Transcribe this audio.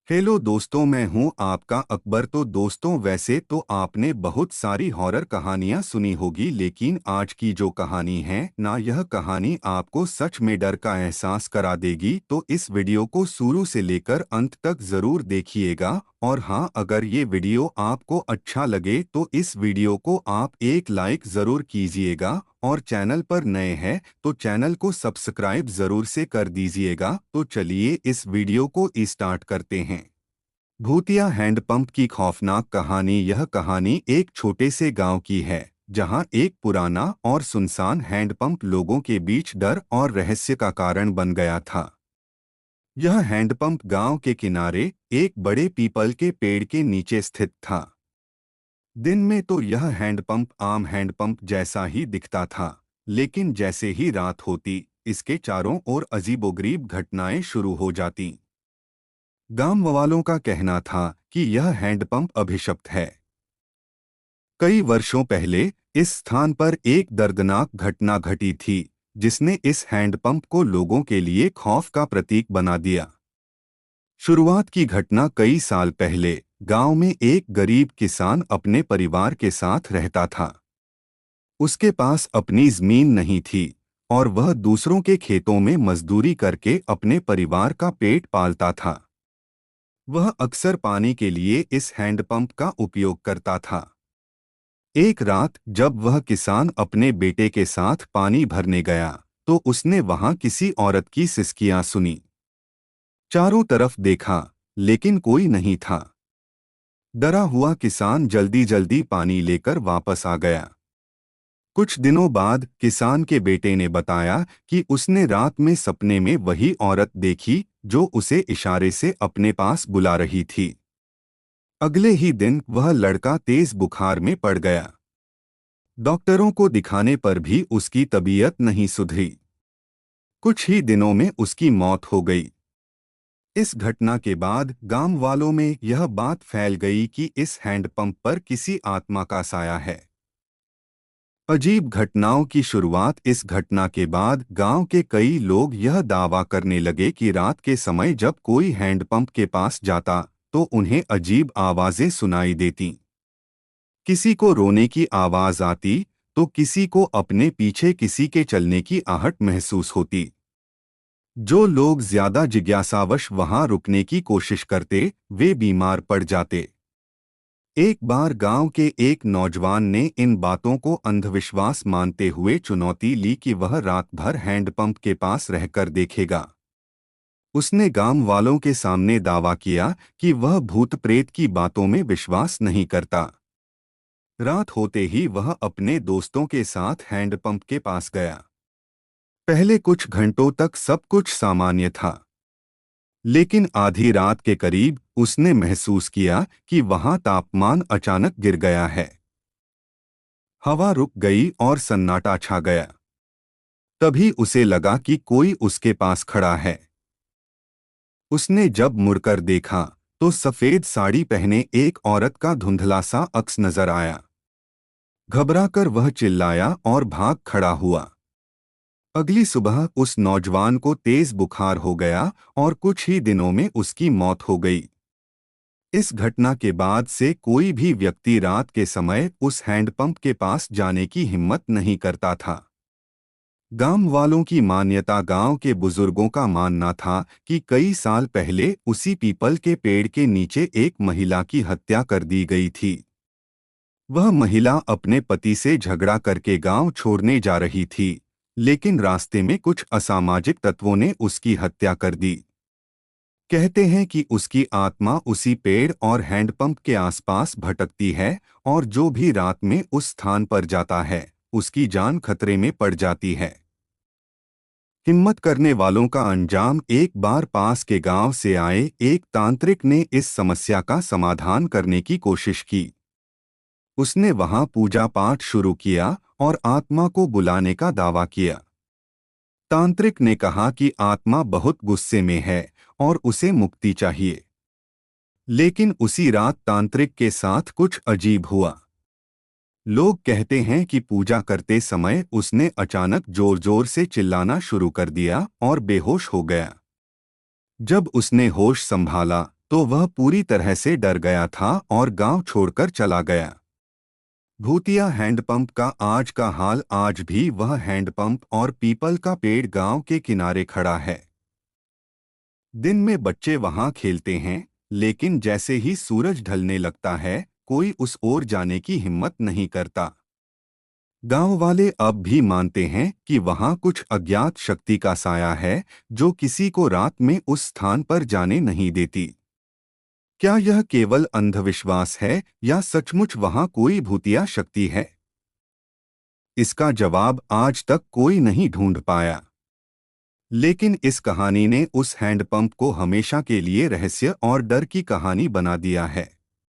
Hello दोस्तों, मैं हूं आपका अकबर। तो दोस्तों, वैसे तो आपने बहुत सारी हॉरर कहानियां सुनी होगी, लेकिन आज की जो कहानी है ना, यह कहानी आपको सच में डर का एहसास करा देगी। तो इस वीडियो को शुरू से लेकर अंत तक जरूर देखिएगा। और हाँ, अगर ये वीडियो आपको अच्छा लगे तो इस वीडियो को आप एक लाइक जरूर कीजिएगा, और चैनल पर नए हैं तो चैनल को सब्सक्राइब जरूर से कर दीजिएगा। तो चलिए इस वीडियो को स्टार्ट करते हैं। भूतिया हैंडपंप की खौफनाक कहानी। यह कहानी एक छोटे से गांव की है, जहां एक पुराना और सुनसान हैंडपंप लोगों के बीच डर और रहस्य का कारण बन गया था। यह हैंडपंप गांव के किनारे एक बड़े पीपल के पेड़ के नीचे स्थित था। दिन में तो यह हैंडपंप आम हैंडपंप जैसा ही दिखता था, लेकिन जैसे ही रात होती, इसके चारों ओर अजीबोगरीब घटनाएं शुरू हो जाती। गांव वालों का कहना था कि यह हैंडपंप अभिशप्त है। कई वर्षों पहले इस स्थान पर एक दर्दनाक घटना घटी थी, जिसने इस हैंडपंप को लोगों के लिए खौफ का प्रतीक बना दिया। शुरुआत की घटना कई साल पहले गांव में एक गरीब किसान अपने परिवार के साथ रहता था। उसके पास अपनी जमीन नहीं थी, और वह दूसरों के खेतों में मजदूरी करके अपने परिवार का पेट पालता था। वह अक्सर पानी के लिए इस हैंडपंप का उपयोग करता था। एक रात जब वह किसान अपने बेटे के साथ पानी भरने गया, तो उसने वहां किसी औरत की सिसकियां सुनी। चारों तरफ देखा, लेकिन कोई नहीं था। डरा हुआ किसान जल्दी जल्दी पानी लेकर वापस आ गया। कुछ दिनों बाद किसान के बेटे ने बताया कि उसने रात में सपने में वही औरत देखी, जो उसे इशारे से अपने पास बुला रही थी। अगले ही दिन वह लड़का तेज बुखार में पड़ गया। डॉक्टरों को दिखाने पर भी उसकी तबीयत नहीं सुधरी। कुछ ही दिनों में उसकी मौत हो गई। इस घटना के बाद गांव वालों में यह बात फैल गई कि इस हैंडपंप पर किसी आत्मा का साया है। अजीब घटनाओं की शुरुआत। इस घटना के बाद गांव के कई लोग यह दावा करने लगे कि रात के समय जब कोई हैंडपंप के पास जाता, तो उन्हें अजीब आवाजें सुनाई देती। किसी को रोने की आवाज आती, तो किसी को अपने पीछे किसी के चलने की आहट महसूस होती। जो लोग ज्यादा जिज्ञासावश वहां रुकने की कोशिश करते, वे बीमार पड़ जाते। एक बार गांव के एक नौजवान ने इन बातों को अंधविश्वास मानते हुए चुनौती ली कि वह रात भर हैंडपंप के पास रहकर देखेगा। उसने गांव वालों के सामने दावा किया कि वह भूत प्रेत की बातों में विश्वास नहीं करता। रात होते ही वह अपने दोस्तों के साथ हैंडपंप के पास गया। पहले कुछ घंटों तक सब कुछ सामान्य था, लेकिन आधी रात के करीब उसने महसूस किया कि वहां तापमान अचानक गिर गया है। हवा रुक गई और सन्नाटा छा गया। तभी उसे लगा कि कोई उसके पास खड़ा है। उसने जब मुड़कर देखा, तो सफेद साड़ी पहने एक औरत का धुंधला सा अक्स नजर आया। घबराकर वह चिल्लाया और भाग खड़ा हुआ। अगली सुबह उस नौजवान को तेज बुखार हो गया, और कुछ ही दिनों में उसकी मौत हो गई। इस घटना के बाद से कोई भी व्यक्ति रात के समय उस हैंडपंप के पास जाने की हिम्मत नहीं करता था। गांव वालों की मान्यता। गांव के बुजुर्गों का मानना था कि कई साल पहले उसी पीपल के पेड़ के नीचे एक महिला की हत्या कर दी गई थी। वह महिला अपने पति से झगड़ा करके गांव छोड़ने जा रही थी, लेकिन रास्ते में कुछ असामाजिक तत्वों ने उसकी हत्या कर दी। कहते हैं कि उसकी आत्मा उसी पेड़ और हैंडपंप के आसपास भटकती है, और जो भी रात में उस स्थान पर जाता है, उसकी जान खतरे में पड़ जाती है। हिम्मत करने वालों का अंजाम। एक बार पास के गांव से आए एक तांत्रिक ने इस समस्या का समाधान करने की कोशिश की। उसने वहां पूजा पाठ शुरू किया और आत्मा को बुलाने का दावा किया। तांत्रिक ने कहा कि आत्मा बहुत गुस्से में है और उसे मुक्ति चाहिए। लेकिन उसी रात तांत्रिक के साथ कुछ अजीब हुआ। लोग कहते हैं कि पूजा करते समय उसने अचानक जोर जोर से चिल्लाना शुरू कर दिया और बेहोश हो गया। जब उसने होश संभाला, तो वह पूरी तरह से डर गया था और गांव छोड़कर चला गया। भूतिया हैंडपंप का आज का हाल। आज भी वह हैंडपंप और पीपल का पेड़ गांव के किनारे खड़ा है। दिन में बच्चे वहां खेलते हैं, लेकिन जैसे ही सूरज ढलने लगता है कोई उस ओर जाने की हिम्मत नहीं करता। गांव वाले अब भी मानते हैं कि वहां कुछ अज्ञात शक्ति का साया है जो किसी को रात में उस स्थान पर जाने नहीं देती। क्या यह केवल अंधविश्वास है या सचमुच वहां कोई भूतिया शक्ति है? इसका जवाब आज तक कोई नहीं ढूंढ पाया। लेकिन इस कहानी ने उस हैंडपंप को हमेशा के लिए रहस्य और डर की कहानी बना दिया है।